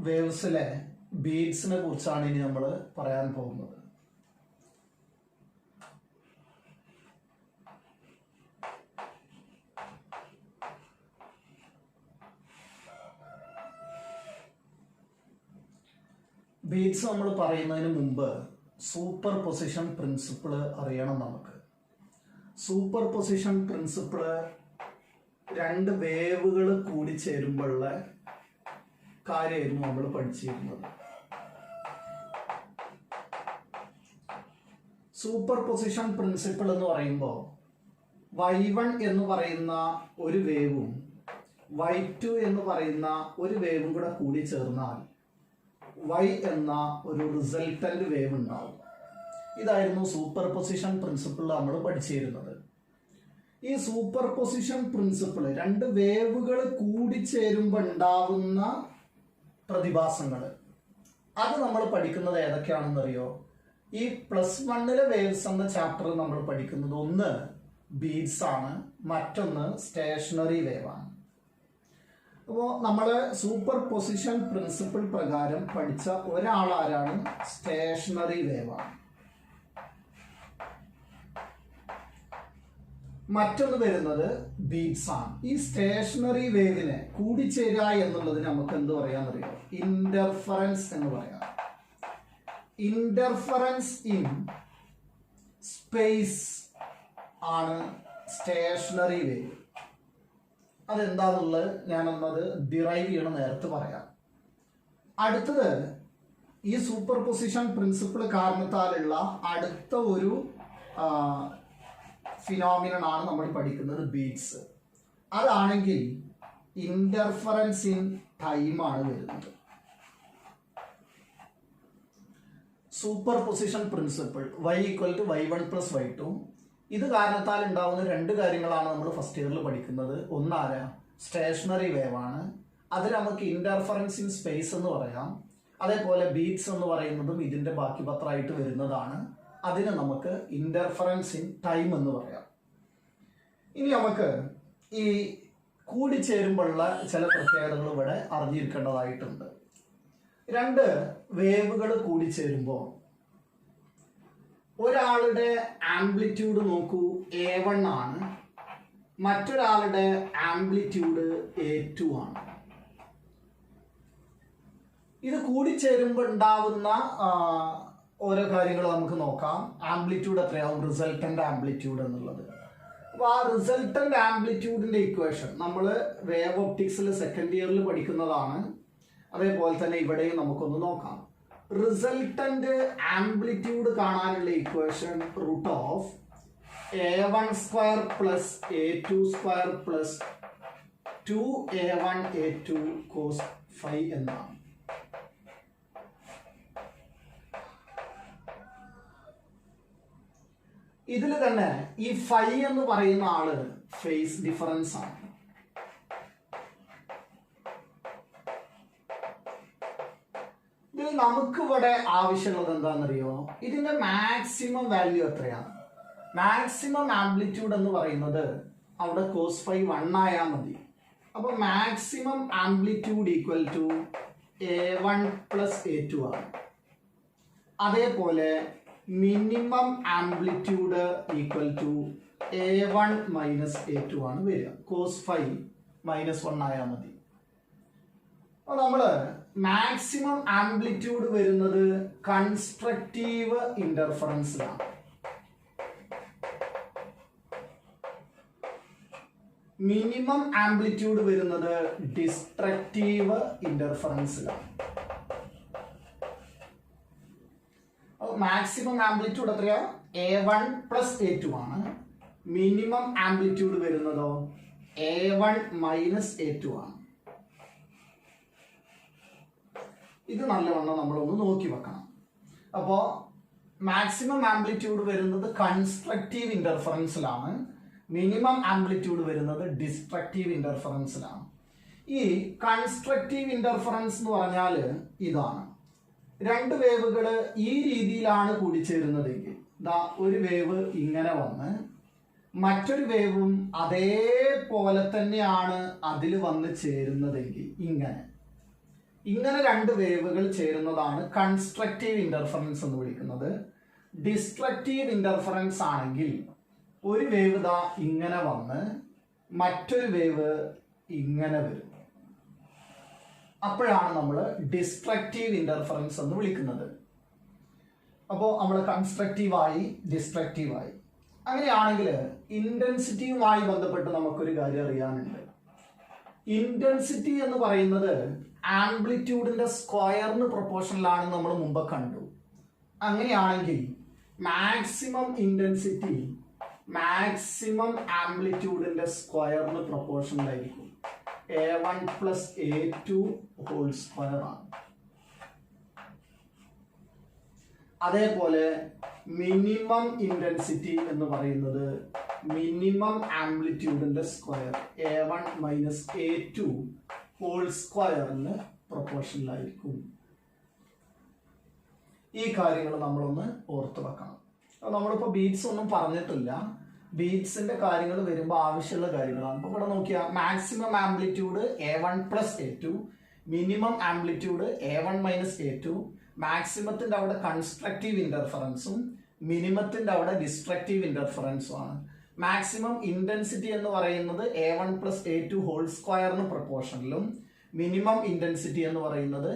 വേവ്സിലെ ബീഡ്സിനെ കുറിച്ചാണ് ഇനി നമ്മൾ പറയാൻ പോകുന്നത്. ബീഡ്സ് നമ്മൾ പറയുന്നതിന് മുമ്പ് സൂപ്പർ പൊസിഷൻ പ്രിൻസിപ്പിൾ അറിയണം. നമുക്ക് സൂപ്പർ പൊസിഷൻ പ്രിൻസിപ്പിൾ രണ്ട് വേവുകൾ കൂടി ചേരുമ്പോഴുള്ള കാര്യമായിരുന്നു നമ്മൾ പഠിച്ചിരുന്നത്. സൂപ്പർ പൊസിഷൻ പ്രിൻസിപ്പിൾ എന്ന് പറയുമ്പോൾ y1 എന്ന് പറയുന്ന ഒരു വേവും y2 എന്ന് പറയുന്ന ഒരു വേവും കൂടെ കൂടി ചേർന്നാൽ y എന്ന ഒരു റിസൾട്ടന്റ് വേവ് ഉണ്ടാവും. ഇതായിരുന്നു സൂപ്പർ പൊസിഷൻ പ്രിൻസിപ്പിൾ നമ്മൾ പഠിച്ചിരുന്നത്. ഈ സൂപ്പർ പൊസിഷൻ പ്രിൻസിപ്പിൾ രണ്ട് വേവുകൾ കൂടിച്ചേരുമ്പോൾ ഉണ്ടാവുന്ന പ്രതിഭാസങ്ങൾ അത് നമ്മൾ പഠിക്കുന്നത് ഏതൊക്കെയാണെന്നറിയോ? ഈ +1 വേവ്സ് എന്ന ചാപ്റ്റർ നമ്മൾ പഠിക്കുന്നത് ഒന്ന് ബീഡ്സ് ആണ്, മറ്റൊന്ന് സ്റ്റേഷനറി വേവ് ആണ്. അപ്പോൾ നമ്മൾ സൂപ്പർ പൊസിഷൻ പ്രിൻസിപ്പിൾ പ്രകാരം പഠിച്ച ഒരാളാരാണ്? സ്റ്റേഷനറി വേവ് ആണ്. മറ്റൊന്ന് വരുന്നത് ബീഡ്സ് ആണ്. ഈ സ്റ്റേഷനറി വേവിനെ കൂടിച്ചേരുക എന്നുള്ളതിന് നമുക്ക് എന്ത് പറയാന്നറിയോ? ഇന്റർഫറൻസ് എന്ന് പറയാം. ഇന്റർഫറൻസ് ഇൻ സ്പേസ് ആണ് സ്റ്റേഷനറി വേവ്. അതെന്താന്നുള്ളത് ഞാനൊന്നത് ഡിറൈവ് ചെയ്യണം, നേരത്തെ പറയാം. അടുത്തത് ഈ സൂപ്പർ പൊസിഷൻ പ്രിൻസിപ്പിൾ കാരണത്താലുള്ള അടുത്ത ഒരു ഫിനോമിനൺ ആണ് നമ്മൾ പഠിക്കുന്നത് ബീഡ്സ്. അതാണെങ്കിൽ ഇന്റർഫറൻസ് ഇൻ ടൈം ആണ് വരുന്നത്. Super position principle y = y1 + y2. ഇത് കാരണത്താൽ ഉണ്ടാവുന്ന രണ്ട് കാര്യങ്ങളാണ് നമ്മൾ ഫസ്റ്റ് ഇയറിൽ പഠിക്കുന്നത്. ഒന്നാരാ? സ്റ്റേഷനറി വേവ് ആണ്. അതിൽ നമുക്ക് ഇന്റർഫറൻസ് ഇൻ സ്പേസ് എന്ന് പറയാം. അതേപോലെ ബീഡ്സ് എന്ന് പറയുന്നതും ഇതിന്റെ ബാക്കി പത്രമായിട്ട് വരുന്നതാണ്. അതിന് നമുക്ക് ഇന്റർഫറൻസ് ഇൻ ടൈം എന്ന് പറയാം. ഇനി നമുക്ക് ഈ കൂടിച്ചേരുമ്പോഴുള്ള ചില പ്രത്യേകതകൾ ഇവിടെ അറിഞ്ഞിരിക്കേണ്ടതായിട്ടുണ്ട്. രണ്ട് വേവുകൾ കൂടിച്ചേരുമ്പോൾ ഒരാളുടെ ആംപ്ലിറ്റ്യൂഡ് നോക്കൂ, A1 ആണ്, മറ്റൊരാളുടെ ആംപ്ലിറ്റ്യൂഡ് A2 ആണ്. ഇത് കൂടിച്ചേരുമ്പോൾ ഉണ്ടാവുന്ന ഓരോ കാര്യങ്ങൾ നമുക്ക് നോക്കാം. ആംപ്ലിറ്റ്യൂഡ് എത്രയാവും? റിസൾട്ടന്റ് ആംപ്ലിറ്റ്യൂഡ് എന്നുള്ളത്. അപ്പോൾ ആ റിസൾട്ടന്റ് ആംപ്ലിറ്റ്യൂഡിന്റെ ഇക്വേഷൻ നമ്മൾ വേവ് ഒപ്റ്റിക്സിൽ സെക്കൻഡ് ഇയറിൽ പഠിക്കുന്നതാണ്. അതേപോലെ തന്നെ ഇവിടെയും നമുക്കൊന്ന് നോക്കാം. റിസൾട്ടന്റ് ആംപ്ലിറ്റ്യൂഡ് കാണാനുള്ള equation √A1² + A2² + 2A1 A2 cos phi എന്നാണ്. ഇതിൽ തന്നെ ഈ ഫൈ എന്ന് പറയുന്ന ആള് ഫേസ് ഡിഫറൻസ് ആണ്. ഇതിൽ നമുക്കിവിടെ ആവശ്യമുള്ളത് എന്താണെന്നറിയോ? ഇതിന്റെ മാക്സിമം വാല്യൂ എത്രയാണ്? മാക്സിമം ആംപ്ലിറ്റ്യൂഡ് എന്ന് പറയുന്നത് അവിടെ cos phi 1 ആയാൽ മതി. അപ്പൊ മാക്സിമം ആംപ്ലിറ്റ്യൂഡ് = A1 + A2 ആണ്. അതേപോലെ മിനിമം ആംപ്ലിറ്റ്യൂഡ് = A1 - A2 ആണ് വരിക. cos phi -1 ആയാൽ മതി. അപ്പോൾ നമ്മള് മാക്സിമം ആംപ്ലിറ്റ്യൂഡ് വരുന്നത് കൺസ്ട്രക്റ്റീവ് ഇന്റർഫറൻസിലാണ്. മിനിമം ആംപ്ലിറ്റ്യൂഡ് വരുന്നത് ഡിസ്ട്രക്റ്റീവ് ഇന്റർഫറൻസിലാണ്. മാക്സിമം ആംപ്ലിറ്റ്യൂഡ് എത്രയാ? A1 + A2 ആണ്. മിനിമം ആംപ്ലിറ്റ്യൂഡ് വരുന്നതോ A1 - A2 ആണ്. ഇത് നല്ലവണ്ണം നമ്മളൊന്ന് നോക്കി വെക്കണം. അപ്പോൾ മാക്സിമം ആംപ്ലിറ്റ്യൂഡ് വരുന്നത് കൺസ്ട്രക്റ്റീവ് ഇന്റർഫറൻസിലാണ്, മിനിമം ആംപ്ലിറ്റ്യൂഡ് വരുന്നത് ഡിസ്ട്രക്റ്റീവ് ഇന്റർഫറൻസിലാണ്. ഈ കൺസ്ട്രക്റ്റീവ് ഇന്റർഫറൻസ് എന്ന് പറഞ്ഞാൽ ഇതാണ്. രണ്ട് വേവുകൾ ഈ രീതിയിലാണ് കൂടിച്ചേരുന്നതെങ്കിൽ ദാ ഒരു വേവ് ഇങ്ങനെ വന്ന് മറ്റൊരു വേവും അതേപോലെ തന്നെയാണ് അതിൽ വന്ന് ചേരുന്നതെങ്കിൽ ഇങ്ങനെ ഇങ്ങനെ രണ്ട് വേവുകൾ ചേരുന്നതാണ് കൺസ്ട്രക്റ്റീവ് ഇന്റർഫറൻസ് എന്ന് വിളിക്കുന്നത്. ഡിസ്ട്രക്റ്റീവ് ഇന്റർഫറൻസ് ആണെങ്കിൽ ഒരു വേവ് ദാ ഇങ്ങനെ വന്ന് മറ്റൊരു വേവ് ഇങ്ങനെ വരും. അപ്പോഴാണ് നമ്മൾ ഡിസ്ട്രക്റ്റീവ് ഇന്റർഫറൻസ് എന്ന് വിളിക്കുന്നത്. അപ്പോൾ നമ്മൾ കൺസ്ട്രക്റ്റീവായി ഡിസ്ട്രക്റ്റീവായി. അങ്ങനെയാണെങ്കിൽ ഇന്റൻസിറ്റിയുമായി ബന്ധപ്പെട്ട് നമുക്കൊരു കാര്യം അറിയാനുണ്ട്. ഇന്റൻസിറ്റി എന്ന് പറയുന്നത് ആംപ്ലിറ്റ്യൂഡിന്റെ സ്ക്വയറിന് പ്രൊപ്പോർഷനിലാണെന്ന് നമ്മൾ മുമ്പ് കണ്ടു. അങ്ങനെയാണെങ്കിൽ മാക്സിമം ഇന്റൻസിറ്റി മാക്സിമം ആംപ്ലിറ്റ്യൂഡിന്റെ സ്ക്വയറിന് പ്രൊപ്പോർഷനിലായിരിക്കും. A1 + A2 ഹോൾ സ്ക്വയർ ആണ്. അതേപോലെ മിനിമം ഇന്റൻസിറ്റി എന്ന് പറയുന്നത് minimum ആംപ്ലിറ്റ്യൂഡിന്റെ square A1 - A2 whole സ്ക്വയറിന് പ്രൊപ്പോർഷനിലായിരിക്കും. ഈ കാര്യങ്ങൾ നമ്മളൊന്ന് ഓർത്ത് വെക്കണം. നമ്മളിപ്പോൾ ബീറ്റ്സ് ഒന്നും പറഞ്ഞിട്ടില്ല. ബീറ്റ്സിന്റെ കാര്യങ്ങൾ വരുമ്പോൾ ആവശ്യമുള്ള കാര്യങ്ങളാണ്. അപ്പോൾ ഇവിടെ നോക്കിയാൽ maximum amplitude A1 + A2, minimum amplitude A1 - A2, മാക്സിമത്തിന്റെ അവിടെ കൺസ്ട്രക്റ്റീവ് ഇന്റർഫറൻസും മിനിമത്തിന്റെ അവിടെ ഡിസ്ട്രക്റ്റീവ് ഇന്റർഫറൻസും ആണ്. മാക്സിമം ഇന്റൻസിറ്റി എന്ന് പറയുന്നത് A1 + A2 ഹോൾ സ്ക്വയറിന് പ്രൊപ്പോർഷനിലും മിനിമം ഇന്റൻസിറ്റി എന്ന് പറയുന്നത്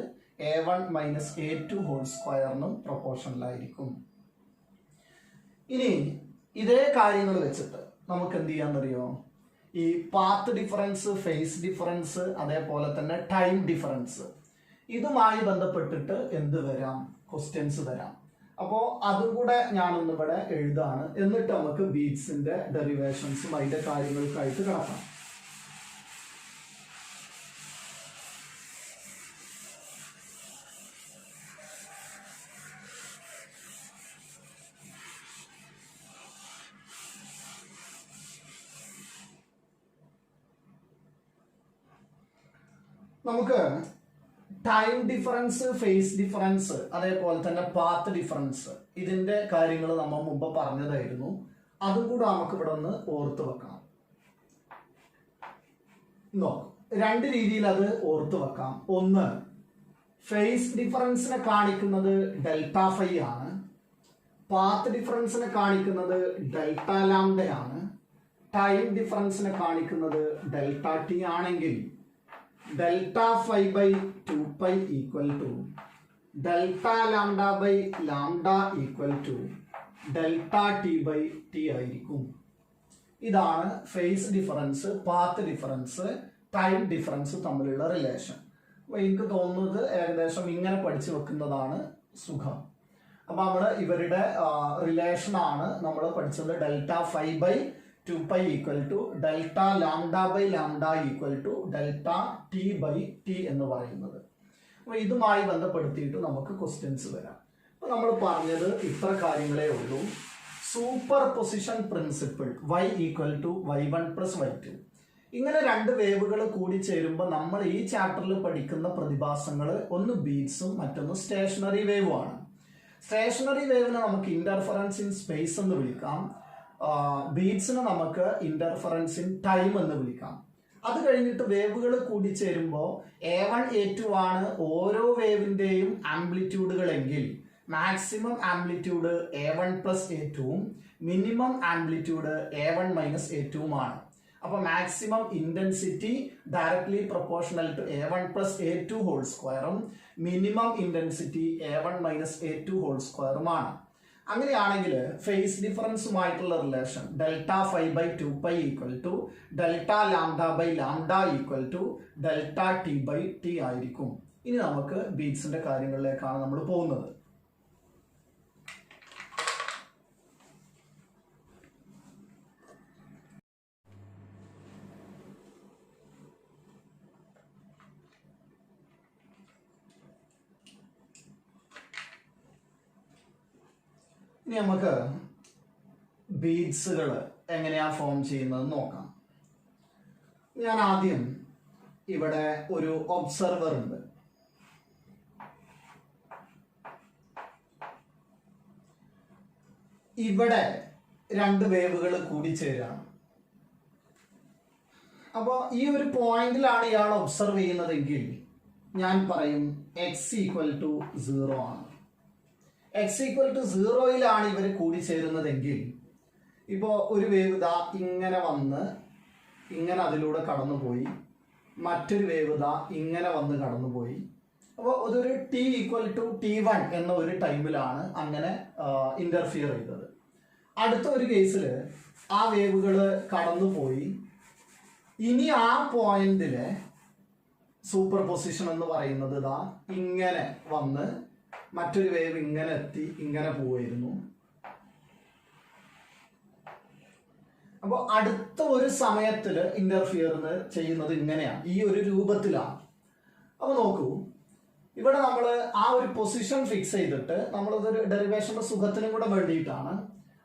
A1 - A2 ഹോൾ സ്ക്വയറിനും പ്രൊപ്പോർഷനിലായിരിക്കും. ഇനി ഇതേ കാര്യങ്ങൾ വെച്ചിട്ട് നമുക്ക് എന്ത് ചെയ്യാന്നറിയോ? ഈ പാത്ത് ഡിഫറൻസ്, ഫേസ് ഡിഫറൻസ്, അതേപോലെ തന്നെ ടൈം ഡിഫറൻസ്, ഇതുമായി ബന്ധപ്പെട്ടിട്ട് എന്ത് വരാം? ക്വസ്റ്റ്യൻസ് വരാം. അപ്പോൾ അതും കൂടെ ഞാനൊന്ന് ഇവിടെ എഴുതാണ്. എന്നിട്ട് നമുക്ക് ബീറ്റ്സിന്റെ ഡെറിവേഷൻസും അതിന്റെ കാര്യങ്ങൾക്കായിട്ട് കിടക്കാം. നമുക്ക് ടൈം ഡിഫറൻസ്, ഫേസ് ഡിഫറൻസ്, അതേപോലെ തന്നെ പാത്ത് ഡിഫറൻസ്, ഇതിന്റെ കാര്യങ്ങൾ നമ്മൾ മുമ്പ് പറഞ്ഞതായിരുന്നു. അതും കൂടെ നമുക്ക് ഇവിടെ ഒന്ന് ഓർത്ത് വെക്കണം. രണ്ട് രീതിയിൽ അത് ഓർത്ത് വെക്കാം. ഒന്ന്, ഫേസ് ഡിഫറൻസിനെ കാണിക്കുന്നത് ΔΦ ആണ്. പാത്ത് ഡിഫറൻസിനെ കാണിക്കുന്നത് Δλ ആണ്. ടൈം ഡിഫറൻസിനെ കാണിക്കുന്നത് ΔT ആണെങ്കിൽ ΔΦ/2π = Δλ/λ ΔT/T ആയിരിക്കും. ഇതാണ് phase difference, path difference, time difference തമ്മിലുള്ള റിലേഷൻ. അപ്പോൾ എനിക്ക് തോന്നുന്നത് ഏകദേശം ഇങ്ങനെ പഠിച്ചു വെക്കുന്നതാണ് സുഖം. അപ്പോൾ നമ്മൾ ഇവരുടെ റിലേഷനാണ് നമ്മൾ പഠിച്ചത്. ΔΦ/2π = Δλ/λ ΔT/T എന്ന് പറയുന്നത്. അപ്പോൾ ഇതുമായി ബന്ധപ്പെടുത്തിയിട്ട് നമുക്ക് ക്വസ്റ്റ്യൻസ് വരാം. അപ്പോൾ നമ്മൾ പറഞ്ഞത് ഇത്ര കാര്യങ്ങളേ ഉള്ളൂ. Super position principle y = y1 + y2. ഇങ്ങനെ രണ്ട് വേവുകൾ കൂടി ചേരുമ്പോൾ നമ്മൾ ഈ ചാപ്റ്ററിൽ പഠിക്കുന്ന പ്രതിഭാസങ്ങൾ ഒന്ന് ബീറ്റ്സും മറ്റൊന്ന് സ്റ്റേഷനറി വേവും ആണ്. സ്റ്റേഷനറി വേവിനെ നമുക്ക് ഇന്റർഫറൻസ് ഇൻ സ്പേസ് എന്ന് വിളിക്കാം. ബീറ്റ്സിനെ നമുക്ക് ഇന്റർഫറൻസ് ഇൻ ടൈം എന്ന് വിളിക്കാം. അത് കഴിഞ്ഞിട്ട് വേവുകൾ കൂടി ചേരുമ്പോൾ A1 A2 ആണ് ഓരോ വേവിന്റെയും ആംപ്ലിറ്റ്യൂഡുകളെങ്കിൽ മാക്സിമം ആംപ്ലിറ്റ്യൂഡ് A1 + A2ഉം മിനിമം ആംപ്ലിറ്റ്യൂഡ് A1 - A2ഉം ആണ്. അപ്പോൾ maximum intensity directly proportional to A1 + A2 whole സ്ക്വയറും minimum intensity A1 - A2 whole സ്ക്വയറുമാണ്. അങ്ങനെയാണെങ്കിൽ ഫേസ് ഡിഫറൻസുമായിട്ടുള്ള റിലേഷൻ ΔΦ/2π = Δλ/λ ΔT/T ആയിരിക്കും. ഇനി നമുക്ക് ബീറ്റ്സിന്റെ കാര്യങ്ങളിലേക്കാണ് നമ്മൾ പോകുന്നത്. ഇനി നമുക്ക് ബീറ്റ്സുകൾ എങ്ങനെയാ ഫോം ചെയ്യുന്നത് നോക്കാം. ഞാൻ ആദ്യം ഇവിടെ ഒരു ഒബ്സർവർ ഉണ്ട്. ഇവിടെ രണ്ട് വേവുകൾ കൂടിച്ചേരാണ്. അപ്പോൾ ഈ ഒരു പോയിന്റിലാണ് ഇയാൾ ഒബ്സർവ് ചെയ്യുന്നതെങ്കിൽ ഞാൻ പറയും എക്സ് ഈക്വൽ ടു 0 ആണ്. എക്സ് ഈക്വൽ ടു 0-യിലാണ് ഇവർ കൂടിച്ചേരുന്നതെങ്കിൽ ഇപ്പോൾ ഒരു വേവ് ദാ ഇങ്ങനെ വന്ന് ഇങ്ങനെ അതിലൂടെ കടന്നുപോയി, മറ്റൊരു വേവ് ദാ ഇങ്ങനെ വന്ന് കടന്നുപോയി. അപ്പോൾ അതൊരു ടി ഈക്വൽ ടു T1 എന്ന ഒരു ടൈമിലാണ് അങ്ങനെ ഇന്റർഫിയർ ചെയ്തത്. അടുത്ത ഒരു കേസിൽ ആ വേവുകൾ കടന്നുപോയി, ഇനി ആ പോയിന്റിലെ സൂപ്പർ പൊസിഷൻ എന്ന് പറയുന്നത് ദാ ഇങ്ങനെ വന്ന് മറ്റൊരു വേവ് ഇങ്ങനെ എത്തി ഇങ്ങനെ പോയിരുന്നു. അപ്പോൾ അടുത്ത ഒരു സമയത്തിൽ ഇന്റർഫിയർ ചെയ്യുന്നത് ഇങ്ങനെയാണ്, ഈ ഒരു രൂപത്തിലാണ്. അപ്പോൾ നോക്കൂ, ഇവിടെ നമ്മൾ ആ ഒരു പൊസിഷൻ ഫിക്സ് ചെയ്തിട്ട് നമ്മളതൊരു ഡെറിവേഷന്റെ സുഖത്തിനും കൂടെ വേണ്ടിയിട്ടാണ്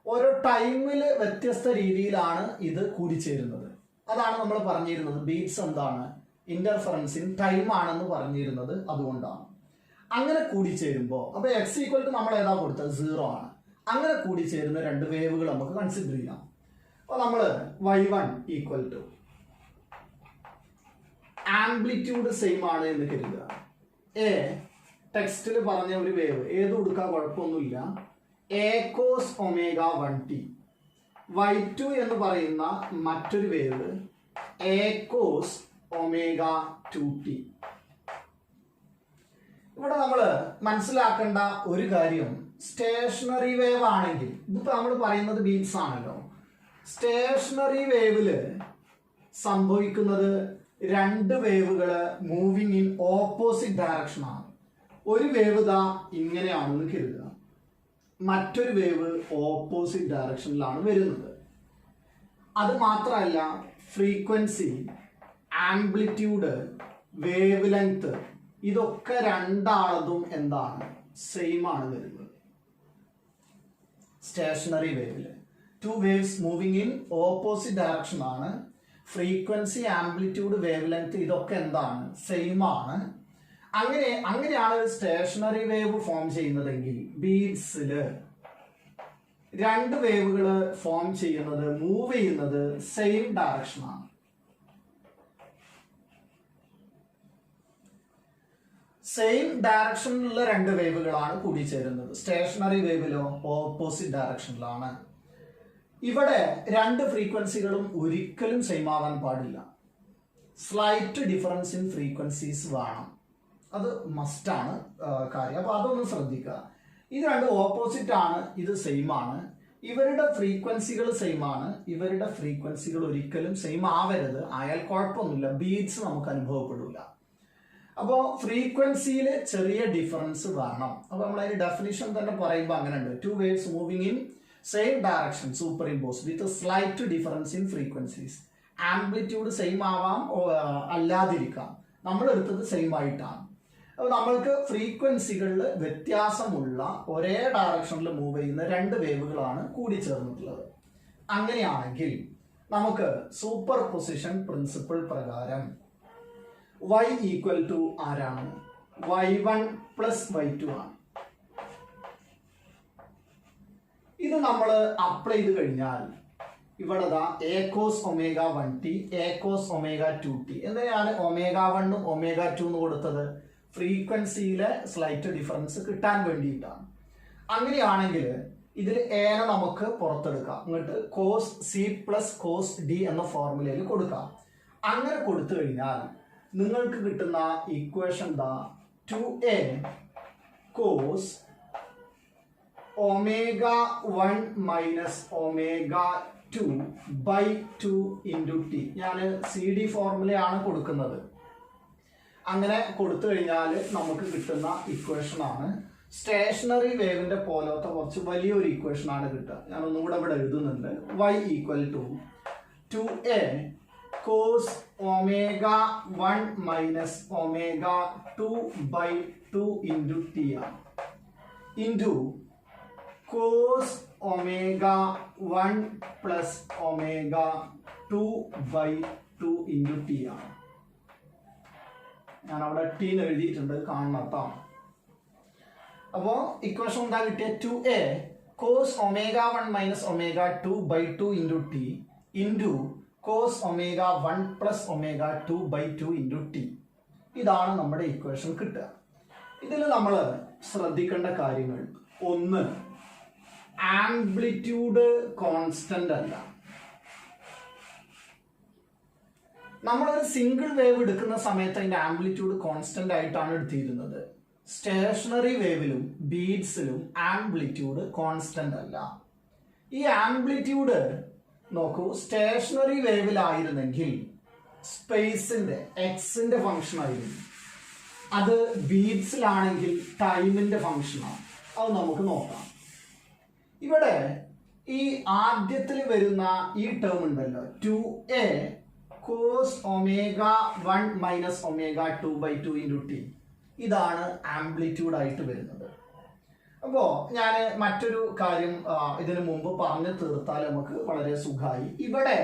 ഓരോ ടൈമിൽ വ്യത്യസ്ത രീതിയിലാണ് ഇത് കൂടിച്ചേരുന്നത്. അതാണ് നമ്മൾ പറഞ്ഞിരുന്നത് ബീറ്റ്സ് എന്താണ് ഇന്റർഫറൻസ് ഇൻ ടൈം ആണെന്ന് പറഞ്ഞിരുന്നത്. അതുകൊണ്ടാണ് അങ്ങനെ കൂടിച്ചേരുമ്പോൾ അപ്പോൾ എക്സ് ഈക്വൽ ടു നമ്മൾ ഏതാ കൊടുത്തത് 0 ആണ്. അങ്ങനെ കൂടിച്ചേരുന്ന രണ്ട് വേവുകൾ നമുക്ക് കൺസിഡർ ചെയ്യാം. അപ്പോൾ നമ്മൾ y1 equal to amplitude same ആണ് എന്ന് കരുതുക. എ ടെക്സ്റ്റിൽ പറഞ്ഞ ഒരു വേവ് ഏത് കൊടുക്കാൻ കുഴപ്പമൊന്നുമില്ല, A cos omega 1t. y2 എന്ന് പറയുന്ന മറ്റൊരു wave A cos omega 2t. ഇവിടെ നമ്മൾ മനസ്സിലാക്കേണ്ട ഒരു കാര്യം, സ്റ്റേഷനറി വേവ് ആണെങ്കിൽ, ഇതിപ്പോ നമ്മൾ പറയുന്നത് ബീറ്റ്സ് ആണല്ലോ, സ്റ്റേഷനറി വേവില് സംഭവിക്കുന്നത് രണ്ട് വേവുകൾ മൂവിങ് ഇൻ ഓപ്പോസിറ്റ് ഡയറക്ഷൻ ആണ്. ഒരു വേവ് ദാ ഇങ്ങനെയാണെന്ന് കരുതുക, മറ്റൊരു വേവ് ഓപ്പോസിറ്റ് ഡയറക്ഷനിലാണ് വരുന്നത്. അത് മാത്രമല്ല, ഫ്രീക്വൻസി, ആംപ്ലിറ്റ്യൂഡ്, വേവ് ലെങ്ത് ഇതൊക്കെ രണ്ടാളതും എന്താണ് സെയിം ആണ് വരുന്നത്. സ്റ്റേഷനറി വേവില് two waves moving in opposite direction ആണ്. ഫ്രീക്വൻസി, ആംപ്ലിറ്റ്യൂഡ്, വേവ് ലെങ്ത് ഇതൊക്കെ എന്താണ് സെയിം ആണ്. അങ്ങനെയാണ് സ്റ്റേഷനറി വേവ് ഫോം ചെയ്യുന്നതെങ്കിൽ ബീഡ്സില് രണ്ട് വേവുകൾ ഫോം ചെയ്യുന്നത്, മൂവ് ചെയ്യുന്നത് സെയിം ഡയറക്ഷൻ ആണ്. സെയിം ഡയറക്ഷനിലുള്ള രണ്ട് വേവുകളാണ് കൂടിച്ചേരുന്നത്. Stationery വേവിലോ opposite ഡയറക്ഷനിലാണ്. ഇവിടെ രണ്ട് ഫ്രീക്വൻസികളും ഒരിക്കലും സെയിം ആവാൻ പാടില്ല. സ്ലൈറ്റ് ഡിഫറൻസ് ഇൻ ഫ്രീക്വൻസീസ് വേണം, അത് മസ്റ്റാണ് കാര്യം. അപ്പൊ അതൊന്ന് ശ്രദ്ധിക്കുക. ഇത് രണ്ട് ഓപ്പോസിറ്റ് ആണ്, ഇത് സെയിം ആണ്. ഇവരുടെ ഫ്രീക്വൻസികൾ സെയിം ആണ്, ഇവരുടെ ഫ്രീക്വൻസികൾ ഒരിക്കലും സെയിം ആവരുത്. ആയാൽ കുഴപ്പമൊന്നുമില്ല, ബീറ്റ്സ് നമുക്ക് അനുഭവപ്പെടില്ല. അപ്പോൾ ഫ്രീക്വൻസിയിൽ ചെറിയ ഡിഫറൻസ് വേണം. അപ്പൊ നമ്മൾ അതിന്റെ ഡെഫിനിഷൻ തന്നെ പറയുമ്പോൾ അങ്ങനെ ഉണ്ട്, two waves moving in same direction super impose with slight difference in frequencies. Amplitude same ആവാം, അല്ലാതിരിക്കാം. നമ്മൾ എടുത്തത് സെയിം ആയിട്ടാണ്. അപ്പോൾ നമ്മൾക്ക് ഫ്രീക്വൻസികളിൽ വ്യത്യാസമുള്ള ഒരേ ഡയറക്ഷനിൽ മൂവ് ചെയ്യുന്ന രണ്ട് വേവുകളാണ് കൂടിച്ചേർന്നിട്ടുള്ളത്. അങ്ങനെയാണെങ്കിൽ നമുക്ക് സൂപ്പർ പൊസിഷൻ പ്രിൻസിപ്പിൾ പ്രകാരം y ഈക്വൽ ടു ആരാണ്, y1 പ്ലസ് y2 ആണ്. ഇത് നമ്മൾ അപ്ലൈ ചെയ്ത് കഴിഞ്ഞാൽ ഇവിടെ A cos omega 1t, A cos omega 2t. എന്തിനാണ് ഒമേഗ 1ഉം ഒമേഗ 2 എന്ന് കൊടുത്തത്? ഫ്രീക്വൻസിയിലെ സ്ലൈറ്റ് ഡിഫറൻസ് കിട്ടാൻ വേണ്ടിയിട്ടാണ്. അങ്ങനെയാണെങ്കിൽ ഇതിൽ എനെ നമുക്ക് പുറത്തെടുക്കാം, എന്നിട്ട് cos C plus cos D എന്ന ഫോർമുലയിൽ കൊടുക്കാം. അങ്ങനെ കൊടുത്തു കഴിഞ്ഞാൽ നിങ്ങൾക്ക് കിട്ടുന്ന equation 2a cos omega 1 minus omega 2 by 2 into T. ഞാൻ CD ഫോർമുലയാണ് കൊടുക്കുന്നത്. അങ്ങനെ കൊടുത്തു കഴിഞ്ഞാൽ നമുക്ക് കിട്ടുന്ന ഇക്വേഷൻ ആണ് സ്റ്റേഷനറി വേവിന്റെ പോലത്തെ കുറച്ച് വലിയൊരു ഇക്വേഷൻ ആണ് കിട്ടുക. ഞാൻ ഒന്നും കൂടെ ഇവിടെ എഴുതുന്നുണ്ട്. y equal to 2a cos omega 1 minus omega 2 by 2 into t ആണ്, into cos omega 1 plus omega 2 by 2 into t ആണ്. ഞാൻ അവിടെ ടി എഴുതിയിട്ടുണ്ട്, കാണണം. അപ്പോൾ ഇക്വേഷൻ എന്താ കിട്ടിയ? 2a cos omega 1 minus omega 2 by 2 into T into cos omega 1 plus omega 2 by 2 into T. ഇതാണ് നമ്മുടെ ഇക്വേഷൻ കിട്ടുക. ഇതിൽ നമ്മൾ ശ്രദ്ധിക്കേണ്ട കാര്യങ്ങൾ, ഒന്ന്, ആംപ്ലിറ്റ്യൂഡ് കോൺസ്റ്റന്റ് അല്ല. നമ്മളൊരു സിംഗിൾ വേവ് എടുക്കുന്ന സമയത്ത് അതിന്റെ ആംപ്ലിറ്റ്യൂഡ് കോൺസ്റ്റന്റ് ആയിട്ടാണ് എടുത്തിരുന്നത്. സ്റ്റേഷനറി വേവിലും ബീഡ്സിലും ആംപ്ലിറ്റ്യൂഡ് കോൺസ്റ്റന്റ് അല്ല. ഈ ആംപ്ലിറ്റ്യൂഡ് നോക്കൂ, സ്റ്റേഷനറി വേവിലായിരുന്നെങ്കിൽ സ്പേസിന്റെ എക്സിന്റെ ഫംഗ്ഷൻ ആയിരുന്നു, അത് ബീഡ്സിലാണെങ്കിൽ ടൈമിന്റെ ഫംഗ്ഷനാണ്. അത് നമുക്ക് നോക്കാം. ഇവിടെ ഈ ആദ്യത്തിൽ വരുന്ന ഈ ടേം ഉണ്ടല്ലോ, 2a cos ω1 minus ω2/2 into T, ഇതാണ് ആംപ്ലിറ്റ്യൂഡ് ആയിട്ട് വരുന്നത്. അപ്പോൾ ഞാൻ മറ്റൊരു കാര്യം ഇതിനു മുമ്പ് പറഞ്ഞു തീർത്താൽ നമുക്ക് വളരെ സുഖമായി. ഇവിടെ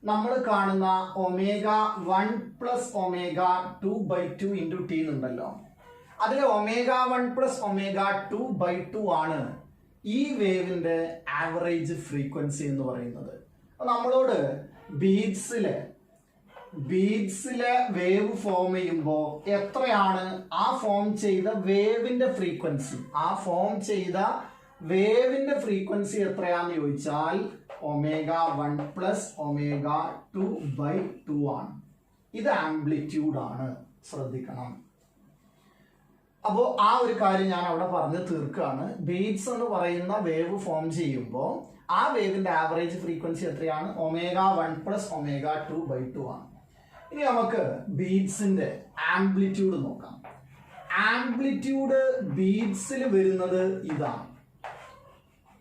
നമ്മൾ കാണുന്ന ω1 പ്ലസ് ω2/2 ഇൻറ്റു ടി എന്നുണ്ടല്ലോ, അതിൽ ω1 പ്ലസ് ω2/2 ആണ് ഈ വേവിന്റെ ആവറേജ് ഫ്രീക്വൻസി എന്ന് പറയുന്നത്. നമ്മളോട് ബീഡ്സിലെ വേവ് ഫോം ചെയ്യുമ്പോൾ എത്രയാണ് ആ ഫോം ചെയ്ത വേവിന്റെ ഫ്രീക്വൻസി, എത്രയാന്ന് ചോദിച്ചാൽ ω1 പ്ലസ് ω2/2 ആണ്. ഇത് ആംപ്ലിറ്റ്യൂഡ് ആണ്, ശ്രദ്ധിക്കണം. അപ്പോൾ ആ ഒരു കാര്യം ഞാൻ അവിടെ പറഞ്ഞു തീർക്കുകയാണ്. ബീഡ്സ് എന്ന് പറയുന്ന വേവ് ഫോം ചെയ്യുമ്പോൾ ആ വേവിന്റെ ആവറേജ് ഫ്രീക്വൻസി എത്രയാണ്? ω1 പ്ലസ് ω2/2 ആണ്. ഇനി നമുക്ക് ബീഡ്സിന്റെ ആംപ്ലിറ്റ്യൂഡ് നോക്കാം. ആംപ്ലിറ്റ്യൂഡ് ബീഡ്സിൽ വരുന്നത് ഇതാണ്,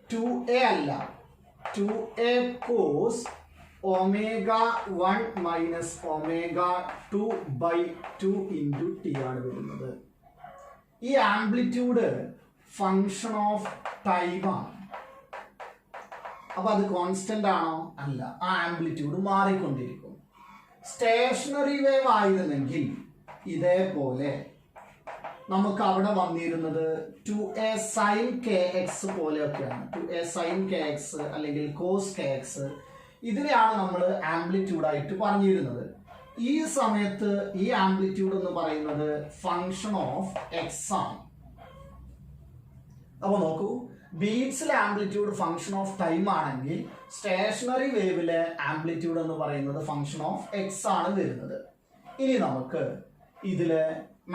2a അല്ല, 2a cos ω1 minus ω2/2 into t ആണ് വരുന്നത്. ഈ ആംപ്ലിറ്റ്യൂഡ് ഫങ്ഷൻ ഓഫ് ടൈം ആണ്. അപ്പൊ അത് കോൺസ്റ്റന്റ് ആണോ? അല്ല, ആ ആംപ്ലിറ്റ്യൂഡ് മാറിക്കൊണ്ടിരിക്കും. സ്റ്റേഷനറി വേവ് ആയിരുന്നെങ്കിൽ ഇതേപോലെ നമുക്ക് അവിടെ വന്നിരുന്നത് 2a sin kx പോലെയൊക്കെയാണ്. 2a sin kx അല്ലെങ്കിൽ cos kx, ഇതിനെയാണ് നമ്മൾ ആംപ്ലിറ്റ്യൂഡ് ആയിട്ട് പറഞ്ഞിരുന്നത്. ഈ സമയത്ത് ഈ ആംപ്ലിറ്റ്യൂഡ് എന്ന് പറയുന്നത് ഫങ്ഷൻ ഓഫ് എക്സ് ആണ്. അപ്പൊ നോക്കൂ, ബീഡ്സിലെ ആംപ്ലിറ്റ്യൂഡ് ഫങ്ഷൻ ഓഫ് ടൈം ആണെങ്കിൽ സ്റ്റേഷനറി വേവിലെ ആംപ്ലിറ്റ്യൂഡ് എന്ന് പറയുന്നത് ഫങ്ഷൻ ഓഫ് എക്സ് ആണ് വരുന്നത്. ഇനി നമുക്ക് ഇതിലെ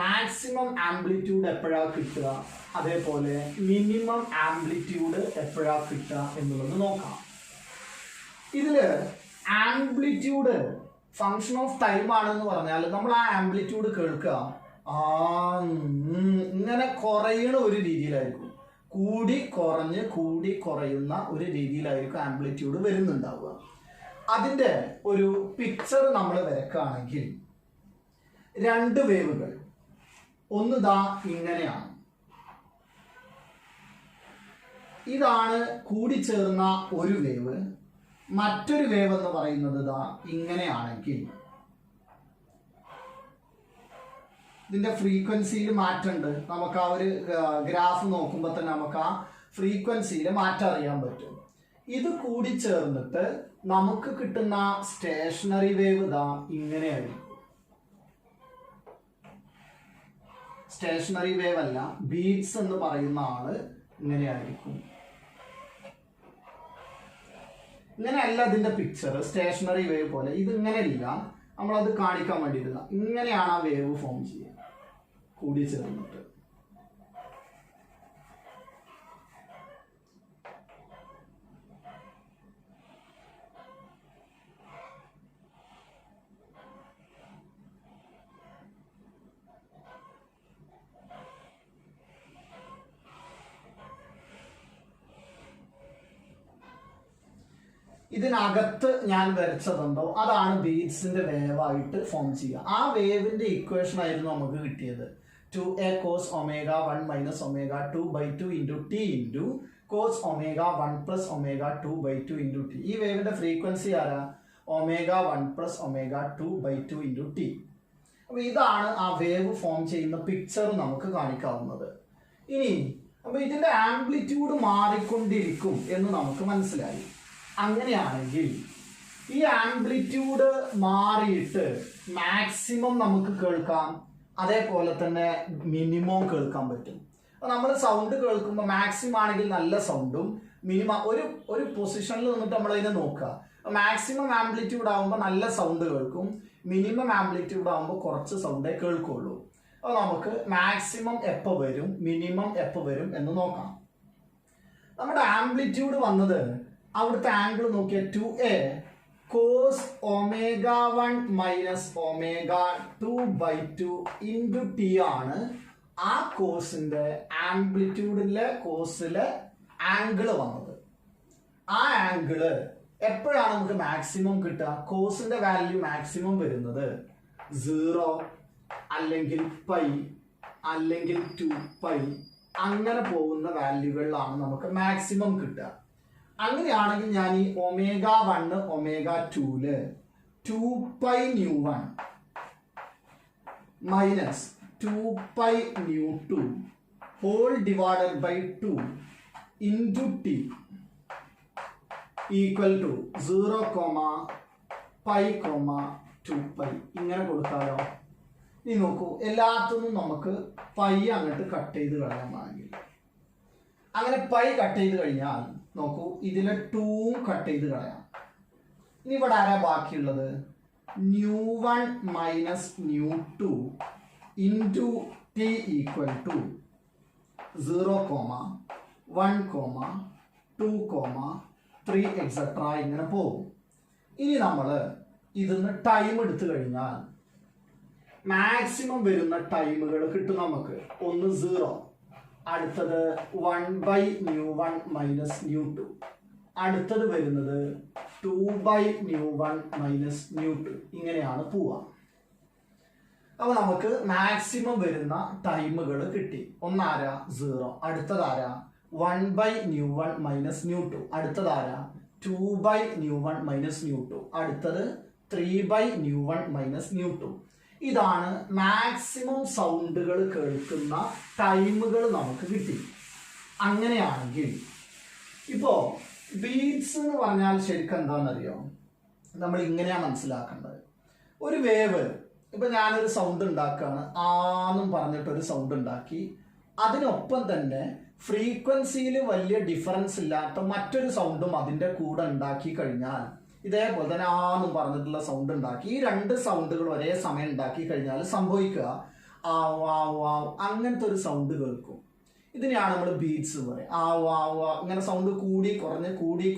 മാക്സിമം ആംപ്ലിറ്റ്യൂഡ് എപ്പോഴാണ് കിട്ടുക, അതേപോലെ മിനിമം ആംപ്ലിറ്റ്യൂഡ് എപ്പോഴാണ് കിട്ടുക എന്നുള്ളത് നോക്കാം. ഇതില് ആംപ്ലിറ്റ്യൂഡ് ഫങ്ഷൻ ഓഫ് ടൈം ആണെന്ന് പറഞ്ഞാൽ നമ്മൾ ആ ആംപ്ലിറ്റ്യൂഡ് കേൾക്കുക ഇങ്ങനെ കുറയുന്ന ഒരു രീതിയിലായിരിക്കും, കൂടി കുറയുന്ന ഒരു രീതിയിലായിരിക്കും ആംപ്ലിറ്റ്യൂഡ് വരുന്നുണ്ടാവുക. അതിന്റെ ഒരു പിക്ചർ നമ്മൾ വരക്കുകയാണെങ്കിൽ, രണ്ട് വേവുകൾ, ഒന്ന് ദാ ഇങ്ങനെയാണ്, ഇതാണ് കൂടിച്ചേർന്ന ഒരു വേവ്. മറ്റൊരു വേവ് എന്ന് പറയുന്നത് ദാ ഇങ്ങനെയാണെങ്കിൽ ഇതിന്റെ ഫ്രീക്വൻസിയിൽ മാറ്റമുണ്ട്. നമുക്ക് ആ ഒരു ഗ്രാഫ് നോക്കുമ്പോൾ തന്നെ നമുക്ക് ആ ഫ്രീക്വൻസിയിൽ മാറ്റം അറിയാൻ പറ്റും. ഇത് കൂടിച്ചേർന്നിട്ട് നമുക്ക് കിട്ടുന്ന സ്റ്റേഷനറി വേവ് ദാ ഇങ്ങനെയായിരിക്കും. സ്റ്റേഷനറി വേവ് അല്ല, ബീഡ്സ് എന്ന് പറയുന്ന ആള് ഇങ്ങനെയായിരിക്കും. ഇങ്ങനെയല്ല ഇതിന്റെ പിക്ചർ, സ്റ്റേഷനറി വേവ് പോലെ ഇത് ഇങ്ങനെയില്ല. നമ്മളത് കാണിക്കാൻ വേണ്ടിയിട്ടില്ല, ഇങ്ങനെയാണ് ആ വേവ് ഫോം ചെയ്യുക കൂടി ചേർന്നിട്ട്. ഇതിനകത്ത് ഞാൻ വരച്ചതുണ്ടോ അതാണ് ബീഡ്സിന്റെ വേവായിട്ട് ഫോം ചെയ്യുക. ആ വേവിന്റെ ഇക്വേഷൻ ആയിരുന്നു നമുക്ക് കിട്ടിയത്, 2a cos ω1 minus ω2/2 into T into cos ω1 plus ω2/2 into t. ഈ വേവിന്റെ ഫ്രീക്വൻസി ആരാ? ω1 പ്ലസ് ω2/2 ഇൻറ്റു ടി. അപ്പൊ ഇതാണ് ആ വേവ് ഫോം ചെയ്യുന്ന പിക്ചർ നമുക്ക് കാണിക്കാവുന്നത്. ഇനി അപ്പൊ ഇതിന്റെ ആംപ്ലിറ്റ്യൂഡ് മാറിക്കൊണ്ടിരിക്കും എന്ന് നമുക്ക് മനസ്സിലായി. അങ്ങനെയാണെങ്കിൽ ഈ ആംപ്ലിറ്റ്യൂഡ് മാറിയിട്ട് മാക്സിമം നമുക്ക് കേൾക്കാം, അതേപോലെ തന്നെ മിനിമം കേൾക്കാൻ പറ്റും. നമ്മൾ സൗണ്ട് കേൾക്കുമ്പോൾ മാക്സിമം ആണെങ്കിൽ നല്ല സൗണ്ടും, മിനിമം ഒരു പൊസിഷനിൽ നിന്നിട്ട് നമ്മൾ അതിനെ നോക്കുക. മാക്സിമം ആംപ്ലിറ്റ്യൂഡ് ആകുമ്പോൾ നല്ല സൗണ്ട് കേൾക്കും, മിനിമം ആംപ്ലിറ്റ്യൂഡ് ആകുമ്പോൾ കുറച്ച് സൗണ്ടേ കേൾക്കുള്ളൂ. അപ്പോൾ നമുക്ക് മാക്സിമം എപ്പോൾ വരും, മിനിമം എപ്പോൾ വരും എന്ന് നോക്കാം. നമ്മുടെ ആംപ്ലിറ്റ്യൂഡ് വന്നത് അവിടുത്തെ ആംഗിൾ നോക്കിയാൽ 2a cos ω1 minus ω2/2 into t ആണ്. ആ കോസിന്റെ ആംപ്ലിറ്റ്യൂഡിലെ കോസിലെ ആംഗിള് വന്നത്. ആ ആംഗിള് എപ്പോഴാണ് നമുക്ക് മാക്സിമം കിട്ടുക? കോസിന്റെ വാല്യൂ മാക്സിമം വരുന്നത് 0 അല്ലെങ്കിൽ π അല്ലെങ്കിൽ 2π അങ്ങനെ പോകുന്ന വാല്യൂകളിലാണ് നമുക്ക് മാക്സിമം കിട്ടുക. അങ്ങനെയാണെങ്കിൽ ഞാൻ ഈ ω1 ω2 2π/ν1 minus 2π/ν2 whole divided by 2 into T equal to 0, π, 2π ഇങ്ങനെ കൊടുത്താലോ? ഇനി നോക്കൂ, എല്ലാത്തിനും നമുക്ക് പൈ അങ്ങോട്ട് കട്ട് ചെയ്ത് കളയാമെങ്കിൽ, അങ്ങനെ പൈ കട്ട് ചെയ്ത് കഴിഞ്ഞാൽ നോക്കൂ, ഇതിലെ 2 കട്ട് ചെയ്ത് കളയാം. ഇനി ഇവിടെ ആരാ ബാക്കിയുള്ളത്? ν1 minus ν2 into T equal to 0, 1, 2, 3 etcetera ഇങ്ങനെ പോകും. ഇനി നമ്മൾ ഇതിന്ന് ടൈം എടുത്തു കഴിഞ്ഞാൽ മാക്സിമം വരുന്ന ടൈമുകൾ കിട്ടും നമുക്ക്. ഒന്ന് 0, അടുത്തത് 1/ν1 മൈനസ് ν2, അടുത്തത് വരുന്നത് 2/ν1 മൈനസ് ν2. ഇങ്ങനെയാണ് പോവുക. അപ്പോൾ നമുക്ക് മാക്സിമം വരുന്ന ടൈമുകൾ കിട്ടി. ഒന്നാരാ 0, അടുത്തതാരാ 1/ν1 മൈനസ് ν2, അടുത്തതാരാ 2/ν1 മൈനസ് ν2, അടുത്തത് 3/ν1 മൈനസ് ν2. ഇതാണ് മാക്സിമം സൗണ്ടുകൾ കേൾക്കുന്ന ടൈമുകൾ നമുക്ക് കിട്ടി. അങ്ങനെയാണെങ്കിൽ ഇപ്പോൾ ബീറ്റ്സ് എന്ന് പറഞ്ഞാൽ ശരിക്കും എന്താണെന്നറിയോ? നമ്മൾ ഇങ്ങനെയാണ് മനസ്സിലാക്കേണ്ടത്. ഒരു വേവ്, ഇപ്പൊ ഞാനൊരു സൗണ്ട് ഉണ്ടാക്കുകയാണ്, ആന്നും പറഞ്ഞിട്ടൊരു സൗണ്ട് ഉണ്ടാക്കി, അതിനൊപ്പം തന്നെ ഫ്രീക്വൻസിയിൽ വലിയ ഡിഫറൻസ് ഇല്ലാത്ത മറ്റൊരു സൗണ്ടും അതിൻ്റെ കൂടെ ഉണ്ടാക്കി കഴിഞ്ഞാൽ, ഇതേപോലെ തന്നെ ആന്നും പറഞ്ഞിട്ടുള്ള സൗണ്ട് ഉണ്ടാക്കി, ഈ 2 സൗണ്ടുകൾ ഒരേ സമയം ഉണ്ടാക്കി കഴിഞ്ഞാൽ സംഭവിക്കുക അങ്ങനത്തെ ഒരു സൗണ്ട് കേൾക്കും. ഇതിനെയാണ് നമ്മൾ ബീറ്റ്സ് പറയുക. ഇങ്ങനെ സൗണ്ട് കൂടി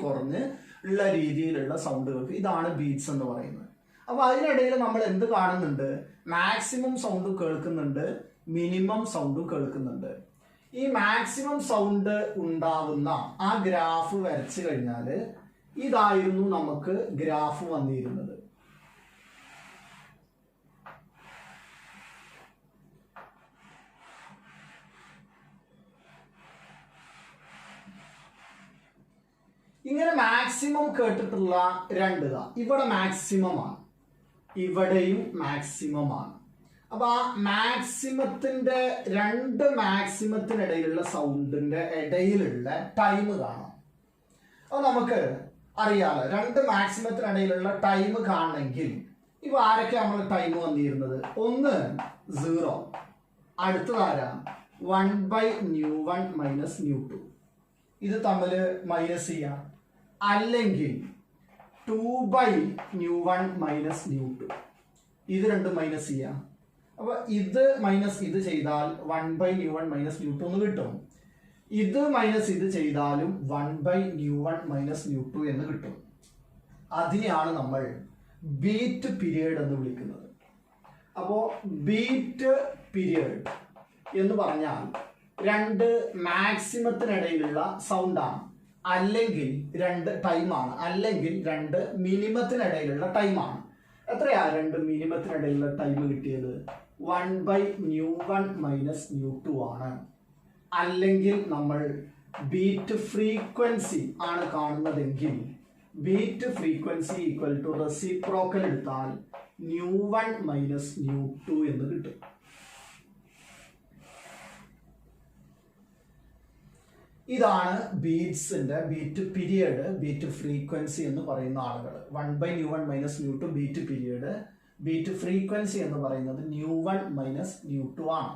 കുറഞ്ഞ് ഉള്ള രീതിയിലുള്ള സൗണ്ട് കേൾക്കും. ഇതാണ് ബീറ്റ്സ് എന്ന് പറയുന്നത്. അപ്പോൾ അതിനിടയിൽ നമ്മൾ എന്ത് കാണുന്നുണ്ട്? മാക്സിമം സൗണ്ട് കേൾക്കുന്നുണ്ട്, മിനിമം സൗണ്ടും കേൾക്കുന്നുണ്ട്. ഈ മാക്സിമം സൗണ്ട് ഉണ്ടാവുന്ന ആ ഗ്രാഫ് വരച്ചു കഴിഞ്ഞാൽ ഇതായിരുന്നു നമുക്ക് ഗ്രാഫ് വന്നിരുന്നത്. ഇങ്ങനെ മാക്സിമം കേട്ടിട്ടുള്ള 2 ഇവിടെ മാക്സിമം ആണ്, ഇവിടെയും മാക്സിമം ആണ്. അപ്പൊ ആ മാക്സിമത്തിന്റെ 2 മാക്സിമത്തിനിടയിലുള്ള സൗണ്ടിന്റെ ഇടയിലുള്ള ടൈം കാണാം. അപ്പൊ നമുക്ക് അറിയാലോ, 2 മാക്സിമത്തിനിടയിലുള്ള ടൈം കാണണമെങ്കിൽ ഇപ്പൊ ആരൊക്കെ നമ്മൾ ടൈം വന്നിരുന്നത്? ഒന്ന് 0, അടുത്തതാരാ 1/ν1 മൈനസ് ν2, ഇത് തമ്മിൽ മൈനസ് ചെയ്യാം. അല്ലെങ്കിൽ 2/ν1 മൈനസ് ν2, ഇത് 2 മൈനസ് ചെയ്യാം. അപ്പൊ ഇത് മൈനസ് ഇത് ചെയ്താൽ 1/ν1 മൈനസ് ν2 എന്ന് കിട്ടും. ഇത് മൈനസ് ഇത് ചെയ്താലും 1/ν1 മൈനസ് ν2 എന്ന് കിട്ടും. അതിനെയാണ് നമ്മൾ ബീറ്റ് പീരിയഡ് എന്ന് വിളിക്കുന്നത്. അപ്പോൾ ബീറ്റ് പീരിയഡ് എന്ന് പറഞ്ഞാൽ 2 മാക്സിമത്തിനിടയിലുള്ള സൗണ്ടാണ്, അല്ലെങ്കിൽ 2 ടൈമാണ്, അല്ലെങ്കിൽ 2 മിനിമത്തിനിടയിലുള്ള ടൈമാണ്. എത്രയാ 2 മിനിമത്തിനിടയിലുള്ള ടൈം കിട്ടിയത്? 1/ν1 മൈനസ് ν2 ആണ്. അല്ലെങ്കിൽ നമ്മൾ ബീറ്റ് ഫ്രീക്വൻസി ആണ് കാണുന്നതെങ്കിൽ beat frequency equal to reciprocal എടുത്താൽ ν1 മൈനസ് ν2 എന്ന് കിട്ടും. ഇതാണ് ബീറ്റ്സിന്റെ ബീറ്റ് പീരിയഡ്, ബീറ്റ് ഫ്രീക്വൻസി എന്ന് പറയുന്ന ആളുകൾ. 1/ν1 minus ν2 beat period, beat frequency എന്ന് പറയുന്നത് ν1 മൈനസ് ν2 ആണ്.